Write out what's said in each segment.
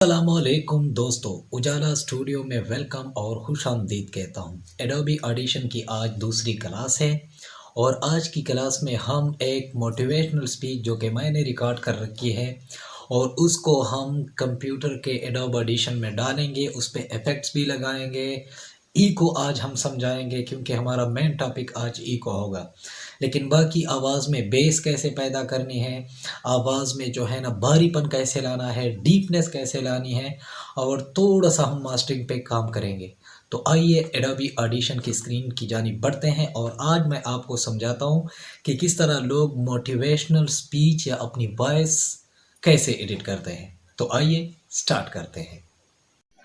السلام علیکم دوستو، اجالا اسٹوڈیو میں ویلکم اور خوش آمدید کہتا ہوں۔ ایڈوبی آڈیشن کی آج دوسری کلاس ہے اور آج کی کلاس میں ہم ایک موٹیویشنل سپیچ جو کہ میں نے ریکارڈ کر رکھی ہے اور اس کو ہم کمپیوٹر کے ایڈوب آڈیشن میں ڈالیں گے، اس پہ ایفیکٹس بھی لگائیں گے۔ ای کو آج ہم سمجھائیں گے کیونکہ ہمارا مین ٹاپک آج ای کو ہوگا، لیکن باقی آواز میں بیس کیسے پیدا کرنی ہے، آواز میں جو ہے نا بھاری پن کیسے لانا ہے، ڈیپنس کیسے لانی ہے، اور تھوڑا سا ہم ماسٹرنگ پہ کام کریں گے۔ تو آئیے ایڈوبی آڈیشن کی اسکرین کی جانب بڑھتے ہیں اور آج میں آپ کو سمجھاتا ہوں کہ کس طرح لوگ موٹیویشنل سپیچ یا اپنی وائس کیسے ایڈٹ کرتے ہیں۔ تو آئیے سٹارٹ کرتے ہیں۔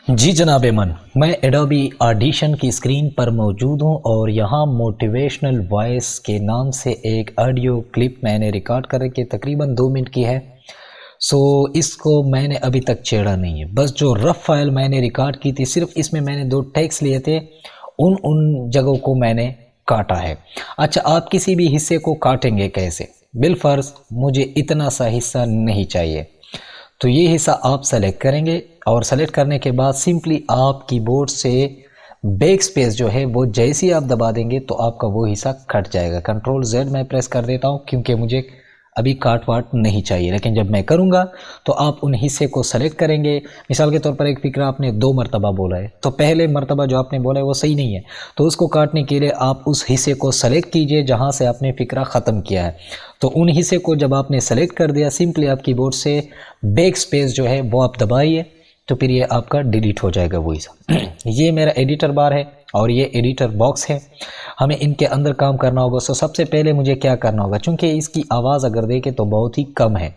جی جناب من، میں ایڈوبی آڈیشن کی اسکرین پر موجود ہوں اور یہاں موٹیویشنل وائس کے نام سے ایک آڈیو کلپ میں نے ریکارڈ کر رکھی ہے، تقریباً 2 منٹ کی ہے۔ اس کو میں نے ابھی تک چھیڑا نہیں ہے، بس جو رف فائل میں نے ریکارڈ کی تھی، صرف اس میں میں نے 2 ٹیکس لیے تھے، ان جگہوں کو میں نے کاٹا ہے۔ اچھا، آپ کسی بھی حصے کو کاٹیں گے کیسے؟ بالفرض مجھے اتنا سا حصہ نہیں چاہیے، تو یہ حصہ آپ سلیکٹ کریں گے اور سلیکٹ کرنے کے بعد سمپلی آپ کی بورڈ سے بیک سپیس جو ہے وہ جیسی آپ دبا دیں گے تو آپ کا وہ حصہ کٹ جائے گا۔ کنٹرول Z میں پریس کر دیتا ہوں کیونکہ مجھے ابھی کاٹ واٹ نہیں چاہیے، لیکن جب میں کروں گا تو آپ ان حصے کو سلیکٹ کریں گے۔ مثال کے طور پر ایک فقرہ آپ نے 2 مرتبہ بولا ہے، تو پہلے مرتبہ جو آپ نے بولا ہے وہ صحیح نہیں ہے، تو اس کو کاٹنے کے لیے آپ اس حصے کو سلیکٹ کیجئے جہاں سے آپ نے فقرہ ختم کیا ہے۔ تو ان حصے کو جب آپ نے سلیکٹ کر دیا، سمپلی آپ کی بورڈ سے بیک سپیس جو ہے وہ آپ دبائیے، تو پھر یہ آپ کا ڈیلیٹ ہو جائے گا وہ حصہ۔ یہ میرا ایڈیٹر بار ہے اور یہ ایڈیٹر باکس ہے، ہمیں ان کے اندر کام کرنا ہوگا۔ سب سے پہلے مجھے کیا کرنا ہوگا، چونکہ اس کی آواز اگر دیکھیں تو بہت ہی کم ہے۔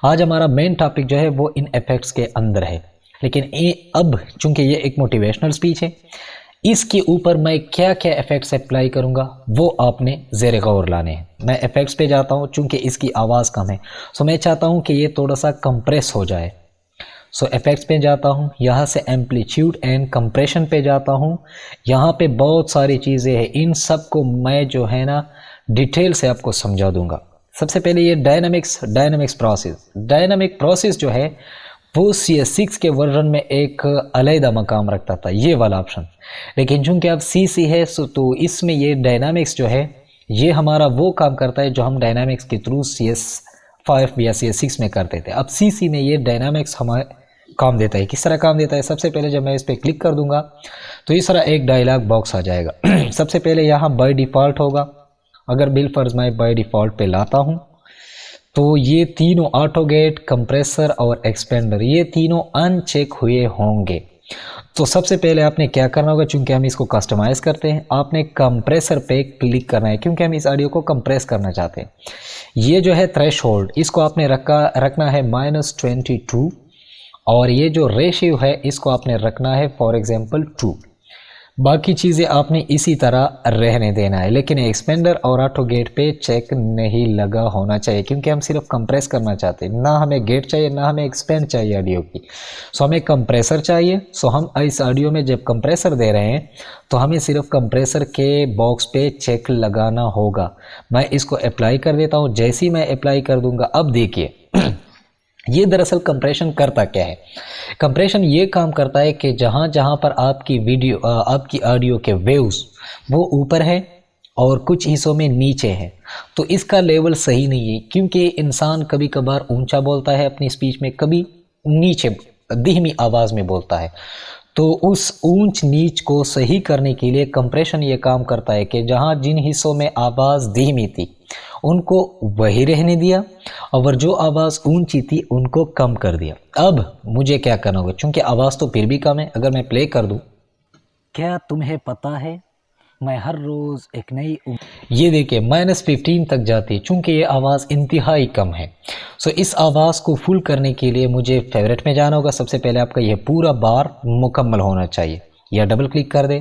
آج ہمارا مین ٹاپک جو ہے وہ ان ایفیکٹس کے اندر ہے، لیکن اب چونکہ یہ ایک موٹیویشنل سپیچ ہے، اس کے اوپر میں کیا کیا ایفیکٹس اپلائی کروں گا وہ آپ نے زیر غور لانے ہیں۔ میں ایفیکٹس پہ جاتا ہوں، چونکہ اس کی آواز کم ہے، میں چاہتا ہوں کہ یہ تھوڑا سا کمپریس ہو جائے۔ ایفیکٹس پہ جاتا ہوں، یہاں سے ایمپلیٹیوڈ اینڈ کمپریشن پہ جاتا ہوں۔ یہاں پہ بہت ساری چیزیں ہیں، ان سب کو میں جو ہے نا ڈیٹیل سے آپ کو سمجھا دوں گا۔ سب سے پہلے یہ ڈائنامکس پروسیس جو ہے وہ CS6 کے ورژن میں ایک علیحدہ مقام رکھتا تھا، یہ والا آپشن، لیکن چونکہ اب CC ہے تو اس میں یہ ڈائنامکس جو ہے یہ ہمارا وہ کام کرتا ہے جو ہم ڈائنامکس کے تھرو CS5 یا CS6 میں کرتے تھے۔ اب CC میں یہ ڈائنامکس ہمارے کام دیتا ہے۔ کس طرح کام دیتا ہے؟ سب سے پہلے جب میں اس پہ کلک کر دوں گا تو اس طرح ایک ڈائلاگ باکس آ جائے گا۔ سب سے پہلے یہاں بائی ڈیفالٹ ہوگا، اگر بالفرض میں بائی ڈیفالٹ پہ لاتا ہوں تو یہ تینوں آٹو گیٹ، کمپریسر اور ایکسپینڈر، یہ تینوں ان چیک ہوئے ہوں گے۔ تو سب سے پہلے آپ نے کیا کرنا ہوگا، چونکہ ہم اس کو کسٹمائز کرتے ہیں، آپ نے کمپریسر پہ کلک کرنا ہے کیونکہ ہم اس آڈیو کو کمپریس کرنا چاہتے ہیں۔ یہ جو ہے تھریش ہولڈ، اس کو آپ نے رکھنا ہے -22، اور یہ جو ریشیو ہے اس کو آپ نے رکھنا ہے فار ایگزامپل 2۔ باقی چیزیں آپ نے اسی طرح رہنے دینا ہے، لیکن ایکسپینڈر اور آٹو گیٹ پہ چیک نہیں لگا ہونا چاہیے کیونکہ ہم صرف کمپریس کرنا چاہتے ہیں، نہ ہمیں گیٹ چاہیے نہ ہمیں ایکسپینڈ چاہیے آڈیو کی۔ ہمیں کمپریسر چاہیے، ہم اس آڈیو میں جب کمپریسر دے رہے ہیں تو ہمیں صرف کمپریسر کے باکس پہ چیک لگانا ہوگا۔ میں اس کو اپلائی کر دیتا ہوں، جیسے ہی میں اپلائی کر دوں گا اب دیکھیے یہ دراصل کمپریشن کرتا کیا ہے۔ کمپریشن یہ کام کرتا ہے کہ جہاں جہاں پر آپ کی آڈیو کے ویوز وہ اوپر ہے اور کچھ حصوں میں نیچے ہے، تو اس کا لیول صحیح نہیں ہے کیونکہ انسان کبھی کبھار اونچا بولتا ہے اپنی سپیچ میں، کبھی نیچے دھیمی آواز میں بولتا ہے۔ تو اس اونچ نیچ کو صحیح کرنے کے لیے کمپریشن یہ کام کرتا ہے کہ جہاں جن حصوں میں آواز دھیمی تھی ان کو وہی رہنے دیا، اور جو آواز اونچی تھی ان کو کم کر دیا۔ اب مجھے کیا کرنا ہوگا، چونکہ آواز تو پھر بھی کم ہے، اگر میں پلے کر دوں، کیا تمہیں پتا ہے میں ہر روز ایک نئی یہ دیکھیں -15 تک جاتی ہے چونکہ یہ آواز انتہائی کم ہے۔ اس آواز کو فل کرنے کے لیے مجھے فیورٹ میں جانا ہوگا۔ سب سے پہلے آپ کا یہ پورا بار مکمل ہونا چاہیے، یا ڈبل کلک کر دے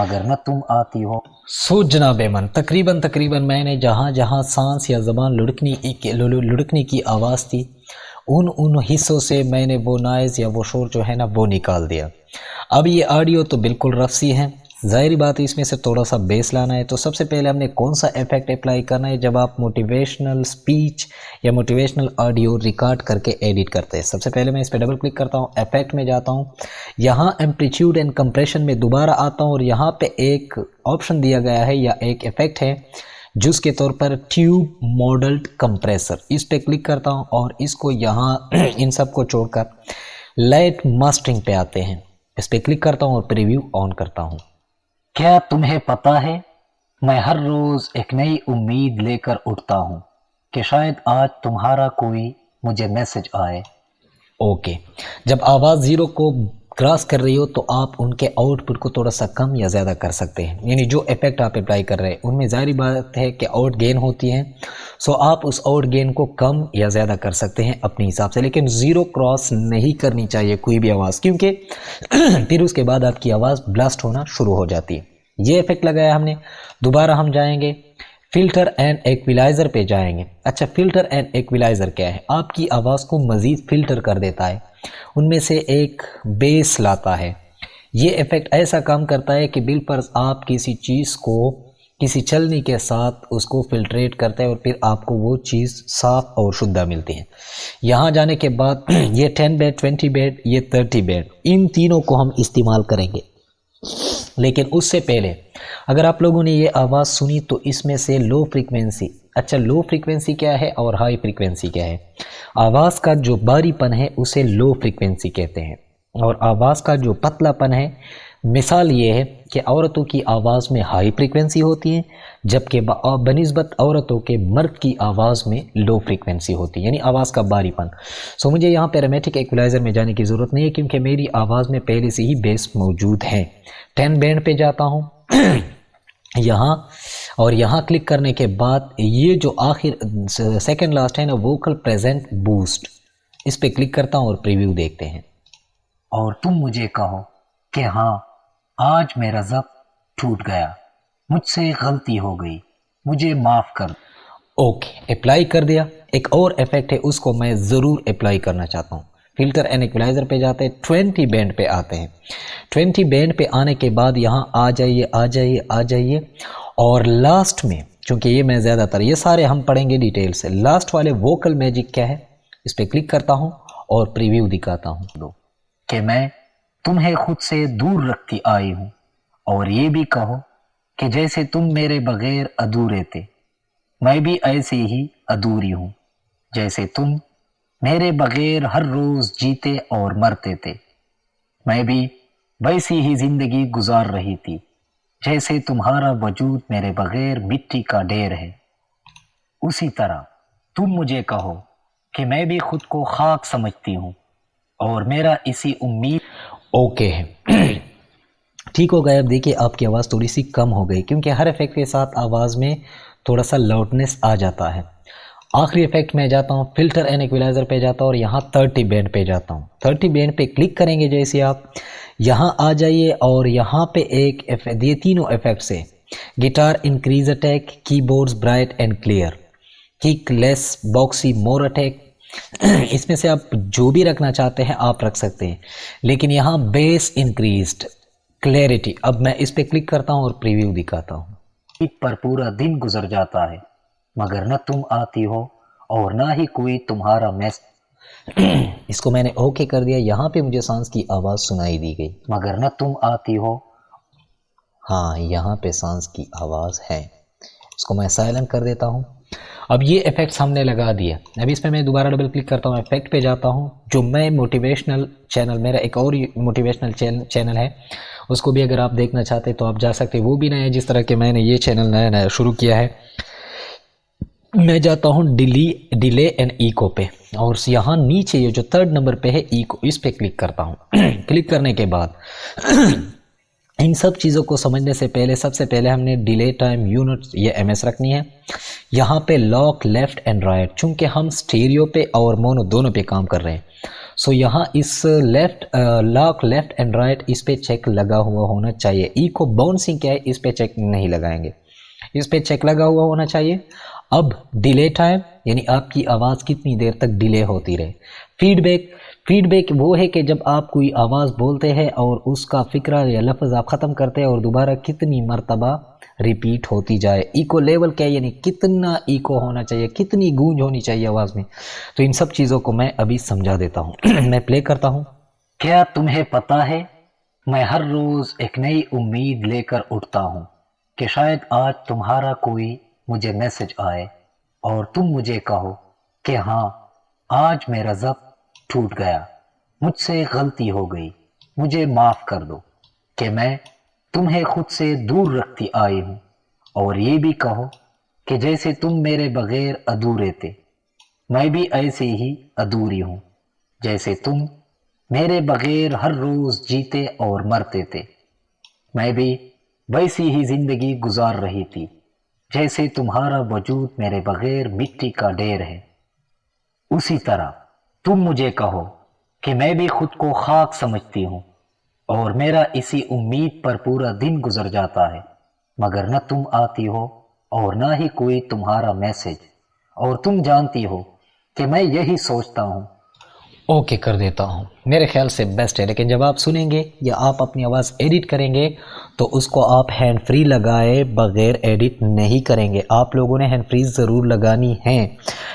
مگر نہ تم آتی ہو. سوچ جناب من، تقریباً میں نے جہاں جہاں سانس یا زبان لڑکنے کی آواز تھی ان حصوں سے میں نے وہ نائز یا وہ شور جو ہے نا وہ نکال دیا. اب یہ آڈیو تو بالکل رف سی ہے، ظاہری بات ہے اس میں سے تھوڑا سا بیس لانا ہے. تو سب سے پہلے ہم نے کون سا ایفیکٹ اپلائی کرنا ہے جب آپ موٹیویشنل سپیچ یا موٹیویشنل آڈیو ریکارڈ کر کے ایڈٹ کرتے ہیں؟ سب سے پہلے میں اس پہ ڈبل کلک کرتا ہوں، ایفیکٹ میں جاتا ہوں، یہاں ایمپلیٹیوڈ اینڈ کمپریشن میں دوبارہ آتا ہوں اور یہاں پہ ایک آپشن دیا گیا ہے یا ایک ایفیکٹ ہے جس کے طور پر ٹیوب ماڈلڈ کمپریسر. اس پہ کلک کرتا ہوں اور اس کو یہاں ان سب کو چھوڑ کر لائٹ ماسٹرنگ پہ آتے ہیں، اس پہ کلک کرتا ہوں اور پریویو آن کرتا ہوں. کیا تمہیں پتا ہے میں ہر روز ایک نئی امید لے کر اٹھتا ہوں کہ شاید آج تمہارا کوئی مجھے میسج آئے. اوکے، جب آواز زیرو کو کراس کر رہی ہو تو آپ ان کے آؤٹ پٹ کو تھوڑا سا کم یا زیادہ کر سکتے ہیں، یعنی جو ایفیکٹ آپ اپلائی کر رہے ہیں ان میں ظاہری بات ہے کہ آؤٹ گین ہوتی ہے، سو آپ اس آؤٹ گین کو کم یا زیادہ کر سکتے ہیں اپنے حساب سے، لیکن زیرو کراس نہیں کرنی چاہیے کوئی بھی آواز، کیونکہ پھر اس کے بعد آپ کی آواز بلاسٹ ہونا شروع ہو جاتی ہے. یہ ایفیکٹ لگایا ہم نے. دوبارہ ہم جائیں گے فلٹر اینڈ ایکویلائزر پہ جائیں گے. اچھا، فلٹر اینڈ ایکویلائزر کیا ہے؟ آپ کی آواز کو مزید فلٹر کر دیتا ہے، ان میں سے ایک بیس لاتا ہے. یہ ایفیکٹ ایسا کام کرتا ہے کہ بالفرض آپ کسی چیز کو کسی چلنی کے ساتھ اس کو فلٹریٹ کرتے ہیں اور پھر آپ کو وہ چیز صاف اور شدہ ملتی ہے. یہاں جانے کے بعد یہ 10 بیٹ 20 بیٹ یہ 30 بیٹ ان تینوں کو ہم استعمال کریں گے. لیکن اس سے پہلے اگر آپ لوگوں نے یہ آواز سنی تو اس میں سے لو فریکوینسی، اچھا لو فریکوینسی کیا ہے اور ہائی فریکوینسی کیا ہے؟ آواز کا جو باری پن ہے اسے لو فریکوینسی کہتے ہیں اور آواز کا جو پتلا پن ہے، مثال یہ ہے کہ عورتوں کی آواز میں ہائی فریکوینسی ہوتی ہے جبکہ بنسبت عورتوں کے مرد کی آواز میں لو فریکوینسی ہوتی ہے، یعنی آواز کا باری پن. سو مجھے یہاں پیرامیٹرک ایکویلائزر میں جانے کی ضرورت نہیں ہے کیونکہ میری آواز میں پہلے سے ہی بیس موجود ہے. 10 بینڈ پہ جاتا ہوں یہاں، اور یہاں کلک کرنے کے بعد یہ جو آخر سیکنڈ لاسٹ ہے نا ووکل پریزنٹ بوسٹ، اس پہ کلک کرتا ہوں اور پریویو دیکھتے ہیں. اور تم مجھے کہو کہ ہاں آج میرا ضبط ٹوٹ گیا، مجھ سے غلطی ہو گئی، مجھے معاف کر. اوکے، اپلائی کر دیا. ایک اور ایفیکٹ ہے اس کو میں ضرور اپلائی کرنا چاہتا ہوں. فلٹر اینڈ ایکویلائزر پہ جاتے ہیں، 20 بینڈ پہ آتے ہیں. 20 بینڈ پہ آنے کے بعد یہاں آ جائیے اور لاسٹ میں، چونکہ یہ میں زیادہ تر یہ سارے ہم پڑھیں گے ڈیٹیل سے، لاسٹ والے ووکل میجک کیا ہے اس پہ کلک کرتا ہوں اور پریویو دکھاتا ہوں کہ میں تمہیں خود سے دور رکھتی آئی ہوں، اور یہ بھی کہو کہ جیسے تم میرے بغیر ادھورے تھے میں بھی ایسے ہی ادھوری ہوں، جیسے تم میرے بغیر ہر روز جیتے اور مرتے تھے میں بھی ویسی ہی زندگی گزار رہی تھی جیسے تمہارا وجود میرے بغیر مٹی کا ڈھیر ہے. اسی طرح تم مجھے کہو کہ میں بھی خود کو خاک سمجھتی ہوں اور میرا اسی امید. اوکے ٹھیک ہو گیا. اب دیکھیے آپ کی آواز تھوڑی سی کم ہو گئی کیونکہ ہر ایفیکٹ کے ساتھ آواز میں تھوڑا سا لاؤڈنس آ جاتا ہے. آخری ایفیکٹ میں جاتا ہوں، فلٹر اینڈ ایکویلائزر پہ جاتا ہوں اور یہاں 30 بینڈ پہ جاتا ہوں. 30 بینڈ پہ کلک کریں گے جیسے آپ یہاں آ جائیے اور یہاں پہ ایک یہ تینوں ایفیکٹس ہیں، guitar increase attack, keyboards bright and clear, kick less boxy more attack. اس میں سے آپ جو بھی رکھنا چاہتے ہیں آپ رکھ سکتے ہیں، لیکن یہاں بیس انکریزڈ کلیئرٹی. اب میں اس پہ کلک کرتا ہوں اور پریویو دکھاتا ہوں. پر پورا دن گزر جاتا ہے مگر نہ تم آتی ہو اور نہ ہی کوئی تمہارا اس کو میں نے اوکے کر دیا. یہاں پہ مجھے سانس کی آواز سنائی دی گئی مگر نہ تم آتی ہو. ہاں یہاں پہ سانس کی آواز ہے، اس کو میں سائلنٹ کر دیتا ہوں. اب یہ ایفیکٹس ہم نے لگا دیا. اب اس پہ میں دوبارہ ڈبل کلک کرتا ہوں، ایفیکٹ پہ جاتا ہوں. جو میں موٹیویشنل چینل، میرا ایک اور موٹیویشنل چینل ہے، اس کو بھی اگر آپ دیکھنا چاہتے تو آپ جا سکتے. وہ بھی نیا ہے جس طرح کہ میں نے یہ چینل نیا شروع کیا ہے. میں جاتا ہوں ڈیلے اینڈ ایکو پہ اور یہاں نیچے یہ جو 3rd نمبر پہ ہے ایکو، اس پہ کلک کرتا ہوں. کلک کرنے کے بعد ان سب چیزوں کو سمجھنے سے پہلے سب سے پہلے ہم نے ڈیلے ٹائم یونٹ یہ MS رکھنی ہے. یہاں پہ لاک لیفٹ اینڈ رائٹ، چونکہ ہم سٹیریو پہ اور مونو دونوں پہ کام کر رہے ہیں، سو یہاں اس لاک لیفٹ اینڈ رائٹ اس پہ چیک لگا ہوا ہونا چاہیے. ایکو باؤنسنگ کیا ہے اس پہ چیک نہیں لگائیں گے, اس پہ چیک لگا ہوا ہونا چاہیے. اب ڈیلے ٹائم یعنی آپ کی آواز کتنی دیر تک ڈیلے ہوتی رہے. فیڈ بیک وہ ہے کہ جب آپ کوئی آواز بولتے ہیں اور اس کا فقرہ یا لفظ آپ ختم کرتے ہیں اور دوبارہ کتنی مرتبہ ریپیٹ ہوتی جائے. ایکو لیول کیا ہے یعنی کتنا ایکو ہونا چاہیے, کتنی گونج ہونی چاہیے آواز میں. تو ان سب چیزوں کو میں ابھی سمجھا دیتا ہوں. میں پلے کرتا ہوں. کیا تمہیں پتا ہے میں ہر روز ایک نئی امید لے کر اٹھتا ہوں کہ شاید آج تمہارا کوئی مجھے میسج آئے اور تم مجھے کہو کہ ہاں آج میرا ضبط ٹوٹ گیا, مجھ سے غلطی ہو گئی, مجھے معاف کر دو کہ میں تمہیں خود سے دور رکھتی آئی ہوں, اور یہ بھی کہو کہ جیسے تم میرے بغیر ادھورے تھے میں بھی ایسے ہی ادھوری ہوں, جیسے تم میرے بغیر ہر روز جیتے اور مرتے تھے میں بھی ویسی ہی زندگی گزار رہی تھی جیسے تمہارا وجود میرے بغیر مٹی کا ڈھیر ہے. اسی طرح تم مجھے کہو کہ میں بھی خود کو خاک سمجھتی ہوں اور میرا اسی امید پر پورا دن گزر جاتا ہے, مگر نہ تم آتی ہو اور نہ ہی کوئی تمہارا میسج, اور تم جانتی ہو کہ میں یہی سوچتا ہوں. اوکے کر دیتا ہوں, میرے خیال سے بیسٹ ہے. لیکن جب آپ سنیں گے یا آپ اپنی آواز ایڈٹ کریں گے تو اس کو آپ ہینڈ فری لگائے بغیر ایڈٹ نہیں کریں گے. آپ لوگوں نے ہینڈ فری ضرور لگانی ہے.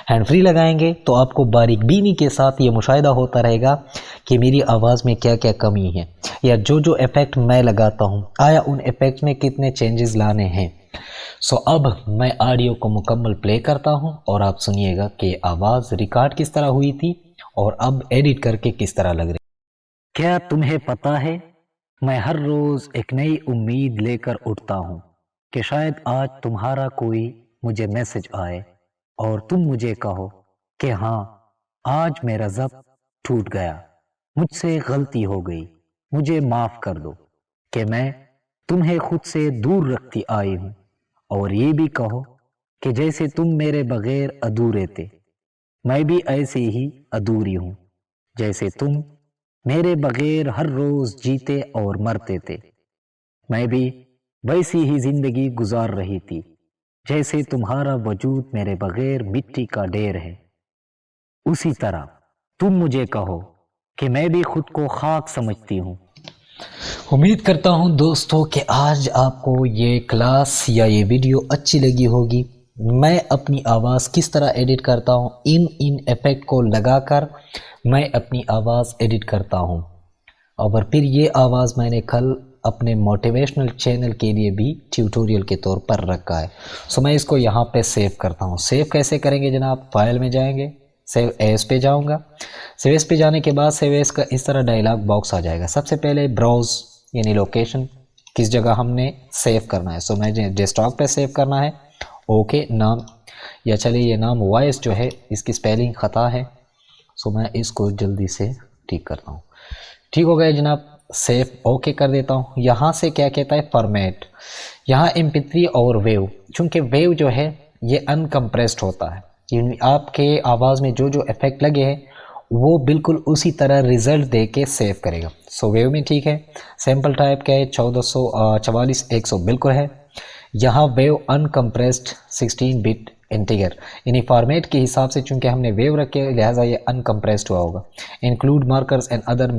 ہینڈ فری لگائیں گے تو آپ کو باریک بینی کے ساتھ یہ مشاہدہ ہوتا رہے گا کہ میری آواز میں کیا کیا کمی ہے, یا جو ایفیکٹ میں لگاتا ہوں آیا ان ایفیکٹ میں کتنے چینجز لانے ہیں. سو اب میں آڈیو کو مکمل پلے کرتا ہوں اور آپ سنیے گا کہ آواز ریکارڈ کس طرح ہوئی تھی اور اب ایڈٹ کر کے کس طرح لگ رہی. کیا تمہیں پتا ہے میں ہر روز ایک نئی امید لے کر اٹھتا ہوں کہ شاید آج تمہارا کوئی مجھے میسج آئے اور تم مجھے کہو کہ ہاں آج میرا ضبط ٹوٹ گیا, مجھ سے غلطی ہو گئی, مجھے معاف کر دو کہ میں تمہیں خود سے دور رکھتی آئی ہوں, اور یہ بھی کہو کہ جیسے تم میرے بغیر ادھورے تھے میں بھی ایسے ہی ادھوری ہوں, جیسے تم میرے بغیر ہر روز جیتے اور مرتے تھے میں بھی ویسی ہی زندگی گزار رہی تھی جیسے تمہارا وجود میرے بغیر مٹی کا ڈھیر ہے. اسی طرح تم مجھے کہو کہ میں بھی خود کو خاک سمجھتی ہوں. امید کرتا ہوں دوستو کہ آج آپ کو یہ کلاس یا یہ ویڈیو اچھی لگی ہوگی. میں اپنی آواز کس طرح ایڈٹ کرتا ہوں, ان ایفیکٹ کو لگا کر میں اپنی آواز ایڈٹ کرتا ہوں, اور پھر یہ آواز میں نے کل اپنے موٹیویشنل چینل کے لیے بھی ٹیوٹوریل کے طور پر رکھا ہے. سو میں اس کو یہاں پہ سیو کرتا ہوں. سیو کیسے کریں گے جناب, فائل میں جائیں گے, سیو ایز پہ جاؤں گا. سیو ایز پہ جانے کے بعد سیو ایز کا اس طرح ڈائلاگ باکس آ جائے گا. سب سے پہلے براؤز یعنی لوکیشن کس جگہ ہم نے سیو کرنا ہے. سو میں ڈیسک ٹاپ پہ سیو کرنا ہے. اوکے نام, یا چلیے یہ نام وائس جو ہے اس کی سپیلنگ خطا ہے, سو میں اس کو جلدی سے ٹھیک کرتا ہوں. ٹھیک ہو گیا جناب, سیو اوکے کر دیتا ہوں. یہاں سے کیا کہتا ہے فارمیٹ, یہاں MP3 اور ویو, چونکہ ویو جو ہے یہ انکمپریسڈ ہوتا ہے, یعنی آپ کے آواز میں جو ایفیکٹ لگے ہیں وہ بالکل اسی طرح ریزلٹ دے کے سیو کرے گا. سو ویو میں ٹھیک ہے. سیمپل ٹائپ کیا ہے 1444 بالکل ہے. یہاں ویو انکمپریسڈ 16 بٹ انٹیگر, یعنی فارمیٹ کے حساب سے چونکہ ہم نے ویو رکھے لہٰذا یہ انکمپریسڈ ہوا ہوگا. Include markers and other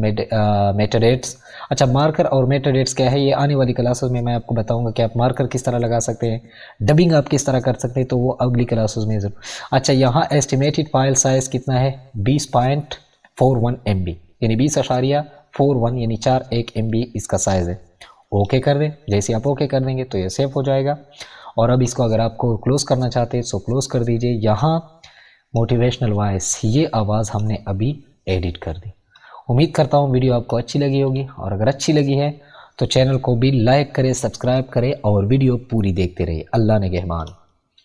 metadatas. اچھا مارکر اور میٹاڈیٹس کیا ہے, یہ آنے والی کلاسز میں آپ کو بتاؤں گا کہ آپ مارکر کس طرح لگا سکتے ہیں, ڈبنگ آپ کس طرح کر سکتے ہیں, تو وہ اگلی کلاسز میں ضرور. اچھا یہاں ایسٹیمیٹڈ فائل سائز کتنا ہے 20.41 MB, یعنی 20.41 یعنی 41 MB اس کا سائز ہے. اوکے کر دیں. جیسے آپ اوکے کر دیں گے تو یہ سیو ہو جائے گا. اور اب اس کو اگر آپ کو کلوز کرنا چاہتے ہیں تو کلوز کر دیجئے. یہاں موٹیویشنل وائس یہ آواز ہم نے ابھی ایڈٹ کر دی. امید کرتا ہوں ویڈیو آپ کو اچھی لگی ہوگی, اور اگر اچھی لگی ہے تو چینل کو بھی لائک کرے, سبسکرائب کرے اور ویڈیو پوری دیکھتے رہیے. اللہ نگہبان.